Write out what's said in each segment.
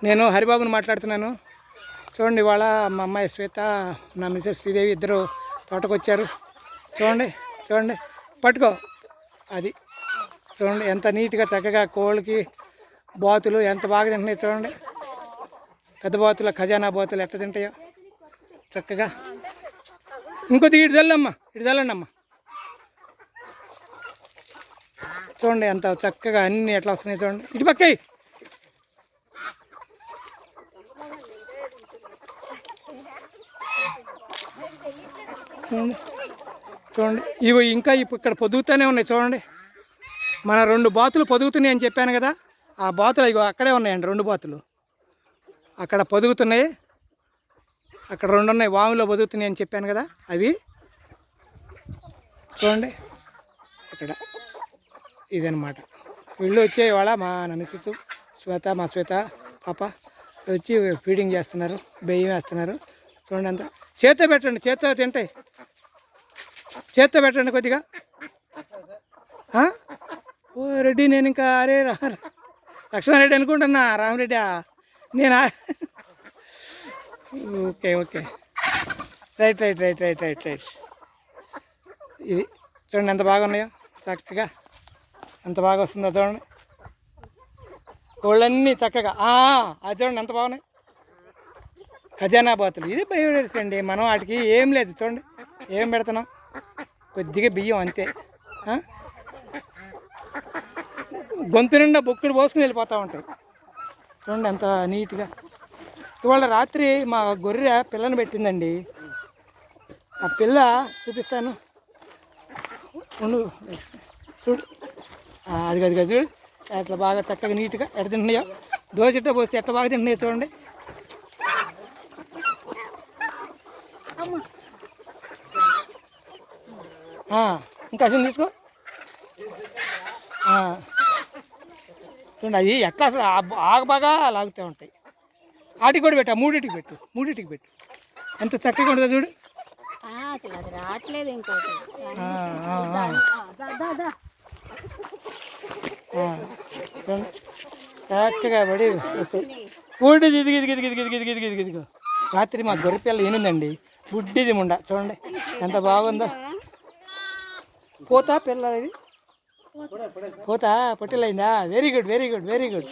నేను హరిబాబుని మాట్లాడుతున్నాను. చూడండి, ఇవాళ మా అమ్మాయి శ్వేత, నా మిసెస్ శ్రీదేవి ఇద్దరు తోటకు వచ్చారు. చూడండి చూడండి, పట్టుకో. అది చూడండి ఎంత నీట్గా చక్కగా కోళ్ళకి బాతులు ఎంత బాగా తింటున్నాయి. చూడండి పెద్ద బాతులు, ఖజానా బాతులు ఎట్లా తింటాయో చక్కగా. ఇంకొద్ది ఇటు చల్లమ్మా, ఇటు చల్లండి అమ్మ. చూడండి ఎంత చక్కగా అన్నీ ఎట్లా వస్తున్నాయి. చూడండి ఇటు పక్కై. చూడండి చూడండి, ఇవి ఇంకా ఇక్కడ పొదుగుతూనే ఉన్నాయి. చూడండి మన 2 బాతులు పొదుగుతున్నాయి అని చెప్పాను కదా, ఆ బాతులు ఇగో అక్కడే ఉన్నాయండి. 2 బాతులు అక్కడ పొదుగుతున్నాయి. అక్కడ 2 ఉన్నాయి, వాములో పొదుగుతున్నాయి అని చెప్పాను కదా అవి. చూడండి అక్కడ ఇదనమాట. వీళ్ళు వచ్చే ఇవాళ మా మిసెస్ శ్వేత, మా శ్వేత పాప వచ్చి ఫీడింగ్ చేస్తున్నారు, బియ్యం వేస్తున్నారు. చూడండి అంత చేత్తో పెట్టండి, చేత్తో తింటాయి. చేత్తో పెట్టండి కొద్దిగా. ఓ రెడ్డి, నేను ఇంకా అరే లక్ష్మణరెడ్డి అనుకుంటున్నా, రామరెడ్డి నేనా? Okay okay, right right right right right right. ఇది చూడండి ఎంత బాగున్నాయో చక్కగా, ఎంత బాగా వస్తుందో చూడండి. కోళ్ళన్నీ చక్కగా అది చూడండి ఎంత బాగున్నాయి. ఖజానా బాతులు. ఇది బయోడైవర్సిటీ అండి. మనం వాటికి ఏం లేదు. చూడండి ఏం పెడుతున్నాం, కొద్దిగా బియ్యం అంతే. గొంతు నిండా బొక్కుడు పోసుకుని వెళ్ళిపోతూ ఉంటాయి. చూడండి ఎంత నీట్గా. ఇవాళ రాత్రి మా గొర్రె పిల్లని పెట్టిందండి. ఆ పిల్ల చూపిస్తాను ఉండు, చూడు. అది అది చూడు ఎట్లా బాగా చక్కగా నీట్గా ఎట్ట తింటున్నాయో. దోశ ఇట్ట పోస్తే ఎట్ట బాగా తింటున్నాయో చూడండి. ఇంకా అసలు తీసుకో. చూడండి అది ఎట్లా అసలు బాగా లాగుతూ ఉంటాయి. ఆటికి కూడా పెట్టు, మూడింటికి పెట్టు. ఎంత చక్కగా ఉంటుందో చూడు. చక్కగా పడి బుడ్డిది ఇదిగో. రాత్రి మా గొర్రె పిల్ల ఏనుందండి, బుడ్డిది ముండ. చూడండి ఎంత బాగుందో. పోతా పిల్ల ఇది, పోతా పొట్టెలైందా? Very good very good very good.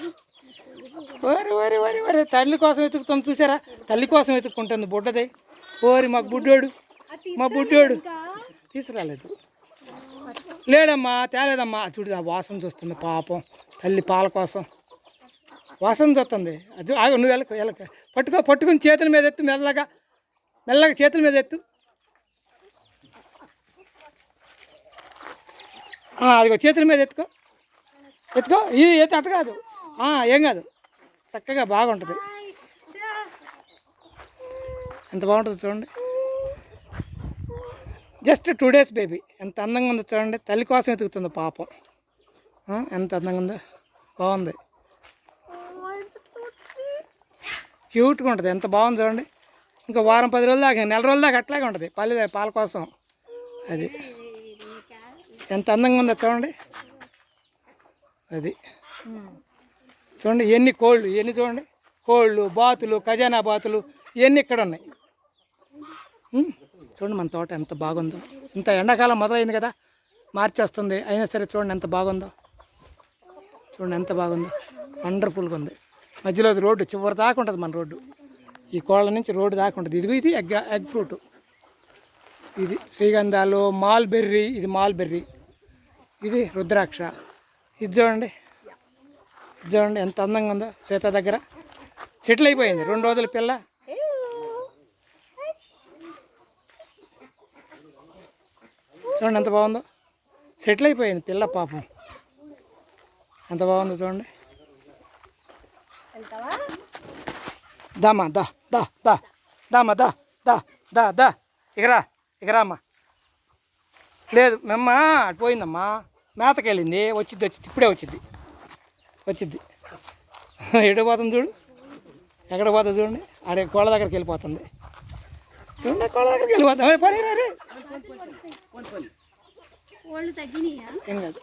ఓరి తల్లి కోసం వెతుకుతాం చూసారా, తల్లి కోసం వెతుక్కుంటుంది బుడ్డది. ఓరి మా బుడ్డోడు తీసుకురాలేదు, లేడమ్మా తేలేదమ్మా. చూడు ఆ వాసన చూస్తుంది పాపం, తల్లి పాల కోసం వాసన చూస్తుంది. అది నువ్వు వెళ్ళక పట్టుకుని చేతుల మీద ఎత్తు, మెల్లగా చేతుల మీద ఎత్తు. అదిగో చేతుల మీద ఎత్తుకో. ఇది ఎత్తు, అట్ట కాదు, ఏం కాదు, చక్కగా బాగుంటుంది. ఎంత బాగుంటుంది చూడండి. Just 2 days baby. ఎంత అందంగా ఉందో చూడండి. తల్లి కోసం ఎతుకుతుంది పాపం. ఎంత అందంగా ఉందో, బాగుంది, క్యూట్గా ఉంటుంది. ఎంత బాగుంది చూడండి. ఇంకా వారం 10 రోజుల దాకా, నెల రోజుల దాకా అట్లాగే ఉంటుంది పాల కోసం. అది ఎంత అందంగా ఉందో చూడండి. అది చూడండి ఎన్ని కోళ్ళు, చూడండి కోళ్ళు, బాతులు, ఖజానా బాతులు ఇవన్నీ ఇక్కడ ఉన్నాయి. చూడండి మన తోట ఎంత బాగుందో. ఇంత ఎండాకాలం మొదలైంది కదా, మార్చి వస్తుంది, అయినా సరే చూడండి ఎంత బాగుందో. చూడండి ఎంత బాగుందో, వండర్ఫుల్గా ఉంది. మధ్యలో రోడ్డు చివరి దాకా ఉంటుంది మన రోడ్డు. ఈ కోళ్ళ నుంచి రోడ్డు దాకా ఉంటుంది. ఇది ఎగ్ ఫ్రూట్. ఇది శ్రీగంధాలు, మాల్బెర్రీ, ఇది మాల్బెర్రీ, ఇది రుద్రాక్ష. ఇది చూడండి ఎంత అందంగా ఉందో. శ్వేత దగ్గర సెటిల్ అయిపోయింది 2 రోజుల పిల్ల. చూడండి ఎంత బాగుందో, సెటిల్ అయిపోయింది పిల్ల పాపం. ఎంత బాగుందో చూడండి. దామా దా ఇకరా అమ్మా. లేదు మేమ్మ అటు పోయిందమ్మా, మేతకి వెళ్ళింది. వచ్చిద్ది ఇప్పుడే వచ్చిద్ది. ఎటు పోతుంది చూడు, ఎక్కడ పోతుంది చూడండి. ఆడే కోళ్ళ దగ్గరికి వెళ్ళిపోతుంది. చూడండి కోళ్ళ దగ్గరికి వెళ్ళిపోతాం. పని ఏం కాదు,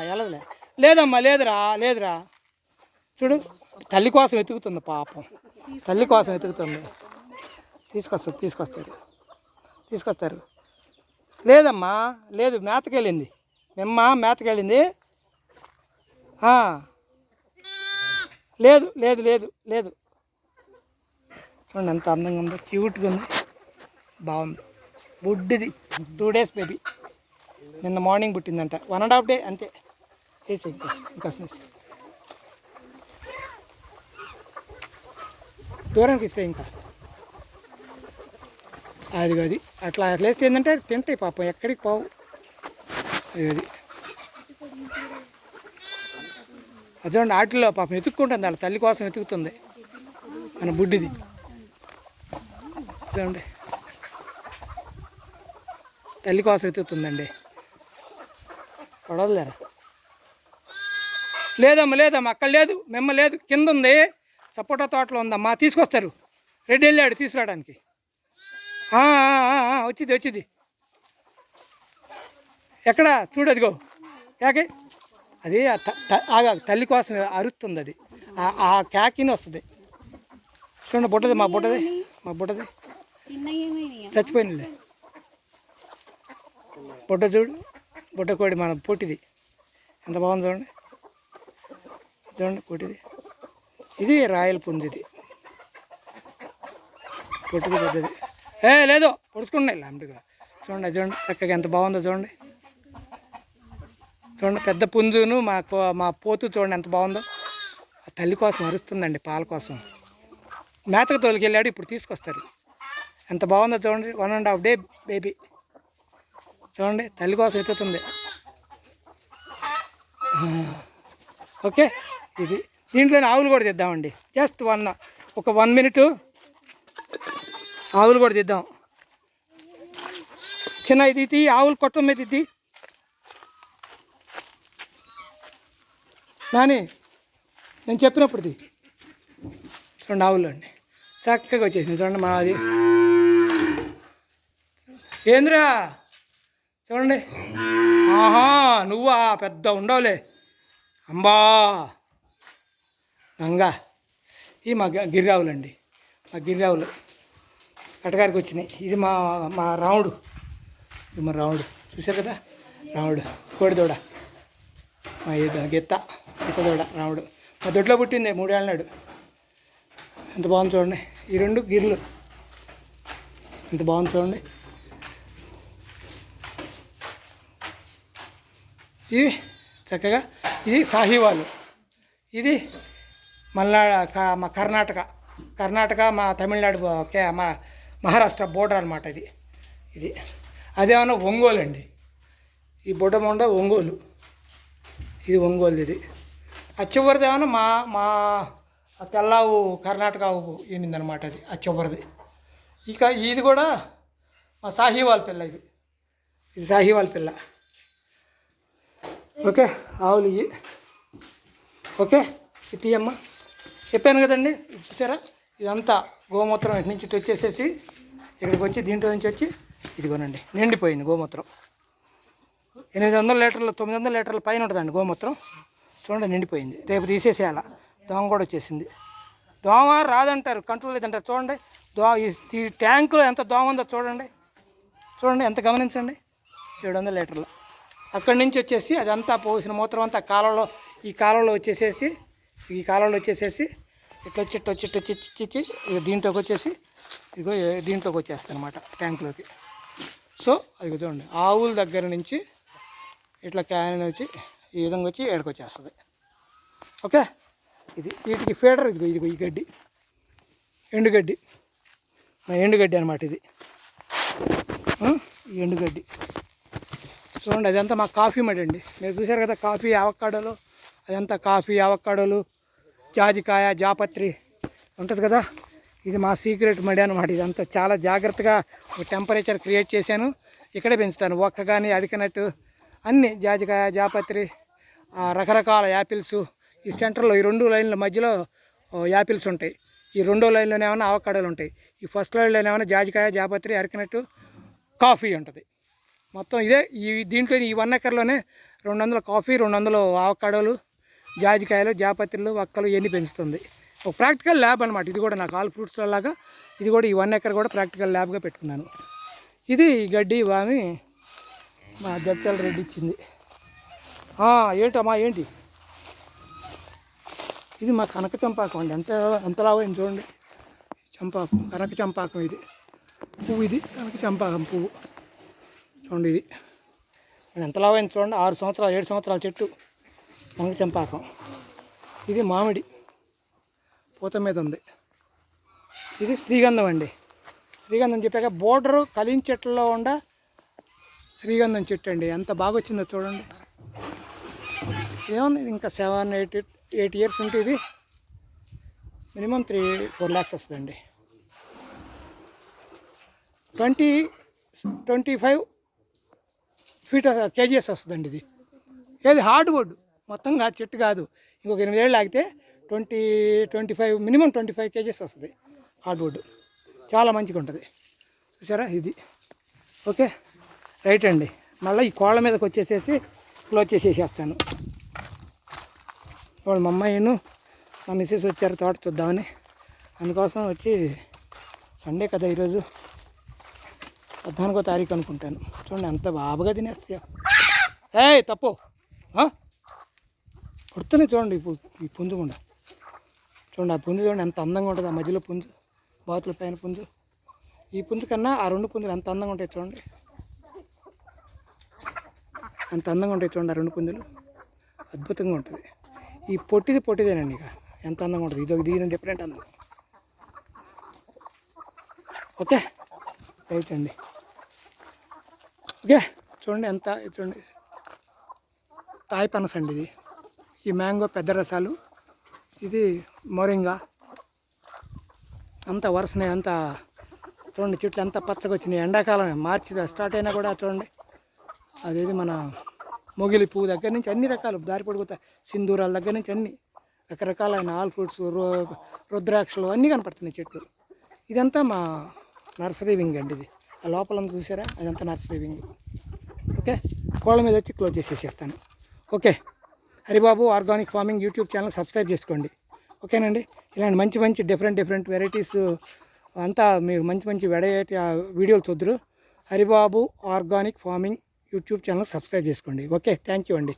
వెళ్ళదులే. లేదమ్మా లేదురా చూడు తల్లి కోసం వెతుకుతుంది పాపం, తల్లి కోసం వెతుకుతుంది. తీసుకొస్తారు. లేదమ్మా, లేదు, మేతకెళ్ళింది. మేతకెళ్ళింది. లేదు లేదు లేదు లేదు చూడండి ఎంత అందంగా ఉందో, క్యూట్గా ఉంది, బాగుంది. బుడ్డిది 2 days బేబీ. నిన్న మార్నింగ్ పుట్టిందంట. 1.5 day అంతే. వేసి ఇంకా దూరానికి ఇస్తే ఇంకా అది అట్లా వేస్తే ఏంటంటే తింటాయి పాపం, ఎక్కడికి పోవు. అది చూడండి, ఆటల్లో పాపం వెతుక్కుంటుంది, వాళ్ళ తల్లి కోసం వెతుకుతుంది మన బుడ్డిది. చూడండి, తల్లి కోసం వెతుకుతుందండి. పడవలేరా? లేదమ్మా అక్కడ లేదు, లేదు, కింద ఉంది, సపోటా తోటలో ఉందమ్మా. తీసుకొస్తారు, రెడ్డి వెళ్ళాడు తీసుకురావడానికి. వచ్చింది. ఎక్కడ చూడు, అదిగో కేకే. అది తల్లి కోసం అరుస్తుంది. అది ఆ కేకిని వస్తుంది. చూడండి, బుట్టది మా బుట్టది చచ్చిపోయింది. బుట్ట చూడు, బుట్ట కోడి మన పొట్టిది ఎంత బాగుంది చూడండి పొట్టిది. ఇది రాయల్ పుంజిది, పొట్టిది పెద్దది. లేదు, పొడుచుకున్నాయి లాంటిగా. చూడండి చక్కగా ఎంత బాగుందో చూడండి. పెద్ద పుంజును మా పోతు చూడండి ఎంత బాగుందో. ఆ తల్లి కోసం అరుస్తుందండి, పాల కోసం. మేతకు తోలికెళ్ళాడు, ఇప్పుడు తీసుకొస్తారు. ఎంత బాగుందో చూడండి. 1.5 day బేబీ. చూడండి, తల్లి కోసం ఎత్తుతుంది. ఓకే, ఇది దీంట్లోనే ఆవులు కూడా తెద్దామండి. జస్ట్ ఒక 1 minute ఆవులు కూడా తెద్దాం. చిన్న ఇది ఆవులు కొట్టం మీద ఇది నాని, నేను చెప్పినప్పుడు చూడండి, ఆవులు అండి చక్కగా వచ్చేసింది. చూడండి మాది ఏంద్రా, చూడండి. నువ్వా పెద్ద ఉండవులే అంబా నంగా. ఇవి మా గిర్రావులండి, మా గిర్రావులు కటగారికి వచ్చినాయి. ఇది మా రాముడు, ఇది మా రాముడు చూసారు కదా, రాముడు కోడిదోడ, మా గీతదోడ రాముడు. మా దొడ్లో పుట్టింది, 3 ఏళ్ళ నాడు. ఎంత బాగుంది చూడండి. ఈ 2 గిర్లు ఎంత బాగుంది చూడండి. ఇవి చక్కగా, ఇది సాహివాలు, ఇది మల్నాడు మా కర్ణాటక మా తమిళనాడు మా మహారాష్ట్ర బోర్డర్ అనమాట. ఇది అదేమన్నా ఒంగోలు అండి. ఈ బొడ్డమొండ ఒంగోలు, ఇది ఒంగోలు. ఇది ఆ చివరిదేమన్నా మా తెల్లావు కర్ణాటక ఈనిందనమాట. అది ఆ చివరిది. ఇక ఇది కూడా మా సాహివాల్ పిల్ల. ఇది సాహివాల్ పిల్ల. ఓకే, ఆవులు ఇవి. ఓకే, ఇది అమ్మ చెప్పాను కదండి. చూసారా, ఇదంతా గోమూత్రం ఇటు నుంచి వచ్చేసేసి ఇక్కడికి వచ్చి దీంట్లో నుంచి వచ్చి ఇదిగోనండి నిండిపోయింది గోమూత్రం. 800 లీటర్లు 900 లీటర్ల పైన ఉంటుందండి గోమూత్రం. చూడండి నిండిపోయింది. రేపు తీసేసేయాల. దోమ కూడా వచ్చేసింది. దోమ రాదంటారు, కంట్రోల్ లేదంటారు. చూడండి ఈ ట్యాంకులో ఎంత దోమ ఉందో చూడండి. ఎంత గమనించండి. 700 లీటర్లు. అక్కడి నుంచి వచ్చేసి అదంతా పోసిన మూత్రం అంతా ఈ కాలంలో వచ్చేసేసి ఇట్లా వచ్చి దీంట్లోకి వచ్చేసి ఇదిగో దీంట్లోకి వచ్చేస్తాయి అనమాట, ట్యాంకులోకి. సో అది చూడండి, ఆవుల దగ్గర నుంచి ఇట్లా క్యాన్ వచ్చి ఈ విధంగా వచ్చి ఏడకి వచ్చేస్తుంది. ఓకే, ఇది వీటికి ఫీడర్. ఇదిగో ఈ గడ్డి ఎండుగడ్డి, ఎండుగడ్డి అనమాట. ఇది ఎండుగడ్డి. చూడండి, అదంతా మా కాఫీ మడి అండి. మీరు చూసారు కదా, కాఫీ అవకాడోలు, అదంతా కాఫీ అవకాడోలు, జాజికాయ జాపత్రి ఉంటుంది కదా. ఇది మా సీక్రెట్ మడి అనమాట. ఇదంతా చాలా జాగ్రత్తగా ఒక టెంపరేచర్ క్రియేట్ చేశాను. ఇక్కడే పెంచుతాను. ఒక్క కానీ అడికినట్టు అన్నీ జాజికాయ జాపత్రి, రకరకాల యాపిల్స్. ఈ సెంటర్లో ఈ 2 లైన్ల మధ్యలో యాపిల్స్ ఉంటాయి. ఈ 2వ లైన్లోనే ఏమైనా అవకాడోలు ఉంటాయి. ఈ ఫస్ట్ లైన్లోనే ఏమైనా జాజికాయ జాపత్రి అరికినట్టు కాఫీ ఉంటుంది. మొత్తం ఇదే దీంట్లో ఈ 1 ఎకర్లోనే 200 కాఫీ, 200 అవకాడోలు, జాజికాయలు, జాపత్రులు, వక్కలు ఇవన్నీ పెంచుతుంది. ఒక ప్రాక్టికల్ ల్యాబ్ అనమాట. ఇది కూడా నాకు ఆల్ ఫ్రూట్స్ లాగా ఇది కూడా ఈ 1 ఎకర్ కూడా ప్రాక్టికల్ ల్యాబ్గా పెట్టుకున్నాను. ఇది గడ్డి వామి మా జగతల్ రెడ్డి ఇచ్చింది. ఏంటమ్మా ఏంటి ఇది? మా కనక చంపాకం అండి. ఎంత లావైంది చూడండి. చంపాకం, కనక చంపాకం ఇది పువ్వు. ఇది కనక చంపాకం పువ్వు చూడండి. ఇది ఎంత లావైంది చూడండి. 6 సంవత్సరాలు 7 సంవత్సరాల చెట్టు కనక చంపాకం. ఇది మామిడి పూత మీద ఉంది. ఇది శ్రీగంధం అండి. శ్రీగంధం చెప్పాక బోర్డరు కలింగ్ చెట్లలో ఉండ శ్రీగంధం చెట్టు అండి. ఎంత బాగా వచ్చిందో చూడండి. ఏముంది ఇంకా 7-8 ఇయర్స్ ఉంటే ఇది మినిమం 3-4 lakhs వస్తుందండి. 20-25 feet kgs వస్తుందండి ఇది. ఏది హార్డ్ వుడ్ మొత్తంగా చెట్టు కాదు. ఇంకొక 8 ఏళ్ళు ఆగితే 20-25 మినిమం 25 kgs వస్తుంది హార్డ్ వుడ్. చాలా మంచిగా ఉంటుంది చూసారా. ఇది ఓకే రైట్ అండి. మళ్ళీ ఈ కోళ్ళ మీదకి వచ్చేసేసి క్లోజ్ చేసేసేస్తాను. వాళ్ళు మా అమ్మాయిను మా మిస్సెస్ వచ్చారు తోట చూద్దామని. అందుకోసం వచ్చి సండే కదా ఈరోజు, 14వ తారీఖు అనుకుంటాను. చూడండి ఎంత బాగా తినేస్తాయో. తప్పు పుడుతున్నాయి చూడండి. ఈ పుంజు కూడా చూడండి. ఆ పుంజు చూడండి ఎంత అందంగా ఉంటుంది. ఆ మధ్యలో పుంజు, బాతుల పైన పుంజు. ఈ పుంజు కన్నా ఆ 2 పుంజులు ఎంత అందంగా ఉంటాయి చూడండి. ఎంత అందంగా ఉంటాయి చూడండి ఆ 2 పుంజులు. అద్భుతంగా ఉంటుంది. ఈ పొట్టిదేనండి. ఇక ఎంత అందంగా ఉంటుంది. ఇది దీని డిఫరెంట్ అందం. ఓకే రైట్ అండి. ఓకే చూడండి ఎంత చూడండి. తాయి పనస అండి ఇది. ఈ మ్యాంగో పెద్ద రసాలు. ఇది మోరింగా. అంత వరుసనే అంత చూడండి. చెట్లు ఎంత పచ్చగా వచ్చినాయి. ఎండాకాలం మార్చి స్టార్ట్ అయినా కూడా చూడండి. అదేది మన మొగిలి పువ్వు దగ్గర నుంచి అన్ని రకాలు దారి పొడుగుతా సింధూరాల దగ్గర నుంచి అన్ని రకరకాలైన ఆల్ ఫ్రూట్స్, రుద్రాక్షలు అన్నీ కనపడుతున్నాయి చెట్లు. ఇదంతా మా నర్సరీ వింగ్ అండి. ఇది ఆ లోపల చూసారా, అదంతా నర్సరీ వింగ్. ఓకే కోళ్ళ మీద వచ్చి క్లోజ్ చేసేస్తాను. Okay Haribabu organic farming YouTube channel subscribe చేసుకోండి. ఓకేనండి. ఇలాంటి మంచి డిఫరెంట్ వెరైటీస్ అంతా మీరు మంచి వెరైటీ వీడియోలు చూద్దరు. Haribabu organic farming YouTube channel subscribe చేసుకోండి. ఓకే థ్యాంక్ యూ అండి.